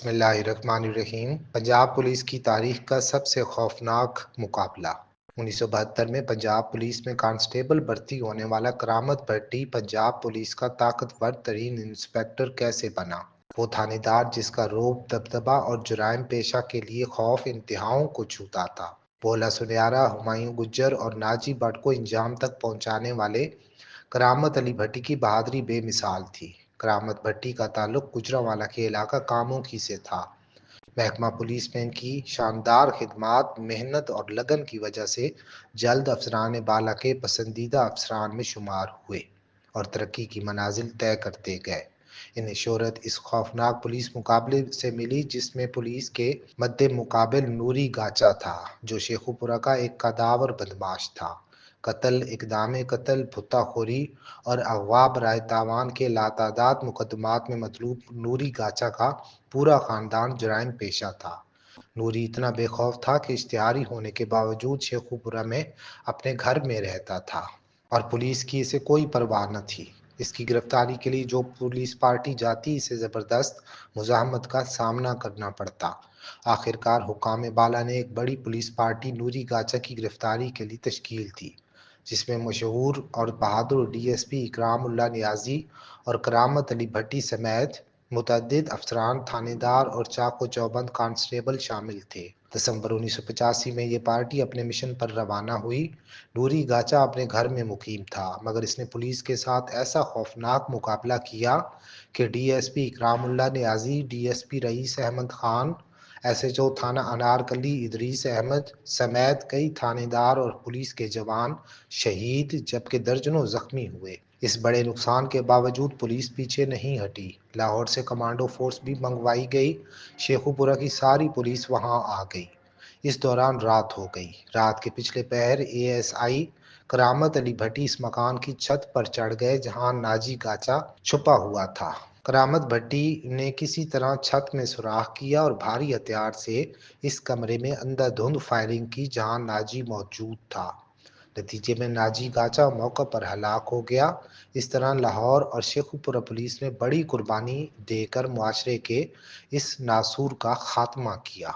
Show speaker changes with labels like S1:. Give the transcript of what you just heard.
S1: بسم اللہ الرحمن الرحیم۔ پنجاب پولیس کی تاریخ کا سب سے خوفناک مقابلہ۔ 1972 میں پنجاب پولیس میں کانسٹیبل بھرتی ہونے والا کرامت بھٹی پنجاب پولیس کا طاقتور ترین انسپکٹر کیسے بنا؟ وہ تھانے دار جس کا رعب، دبدبہ اور جرائم پیشہ کے لیے خوف انتہاؤں کو چھوتا تھا۔ بھولا سنیارا، ہمایوں گجر اور ناجی بٹ کو انجام تک پہنچانے والے کرامت علی بھٹی کی بہادری بے مثال تھی۔ کرامت بھٹی کا تعلق گجرانوالہ کے علاقہ کاموکی سے تھا۔ محکمہ پولیس میں ان کی شاندار خدمات، محنت اور لگن کی وجہ سے جلد افسران بالا کے پسندیدہ افسران میں شمار ہوئے اور ترقی کی منازل طے کرتے گئے۔ انہیں شہرت اس خوفناک پولیس مقابلے سے ملی جس میں پولیس کے مد مقابل نوری گاچا تھا، جو شیخوپورہ کا ایک قداور بدماش تھا۔ قتل، اقدام قتل، بھتہ خوری اور اغوا برائے تاوان کے لاتعداد مقدمات میں مطلوب نوری گاچا کا پورا خاندان جرائم پیشہ تھا۔ نوری اتنا بے خوف تھا کہ اشتہاری ہونے کے باوجود شیخوپورہ میں اپنے گھر میں رہتا تھا اور پولیس کی اسے کوئی پرواہ نہ تھی۔ اس کی گرفتاری کے لیے جو پولیس پارٹی جاتی اسے زبردست مزاحمت کا سامنا کرنا پڑتا۔ آخرکار حکام بالا نے ایک بڑی پولیس پارٹی نوری گاچا کی گرفتاری کے لیے تشکیل دی، جس میں مشہور اور بہادر ڈی ایس پی اکرام اللہ نیازی اور کرامت علی بھٹی سمیت متعدد افسران، تھانے دار اور چاق و چوبند کانسٹیبل شامل تھے۔ دسمبر 1985 میں یہ پارٹی اپنے مشن پر روانہ ہوئی۔ نوری گاچا اپنے گھر میں مقیم تھا، مگر اس نے پولیس کے ساتھ ایسا خوفناک مقابلہ کیا کہ ڈی ایس پی اکرام اللہ نیازی، D S P Rais Ahmad Khan, S H O تھانہ انارکلی ادریس احمد سمیت کئی تھانے دار اور پولیس کے جوان شہید جبکہ درجنوں زخمی ہوئے۔ اس بڑے نقصان کے باوجود پولیس پیچھے نہیں ہٹی۔ لاہور سے کمانڈو فورس بھی منگوائی گئی۔ شیخوپورہ کی ساری پولیس وہاں آ گئی۔ اس دوران رات ہو گئی۔ رات کے پچھلے پہر اے ایس آئی کرامت علی بھٹی اس مکان کی چھت پر چڑھ گئے جہاں ناجی گاچا چھپا ہوا تھا۔ کرامت بھٹی نے کسی طرح چھت میں سوراخ کیا اور بھاری ہتھیار سے اس کمرے میں اندھا دھند فائرنگ کی جہاں ناجی موجود تھا۔ نتیجے میں ناجی گاچا موقع پر ہلاک ہو گیا۔ اس طرح لاہور اور شیخوپورہ پولیس نے بڑی قربانی دے کر معاشرے کے اس ناسور کا خاتمہ کیا۔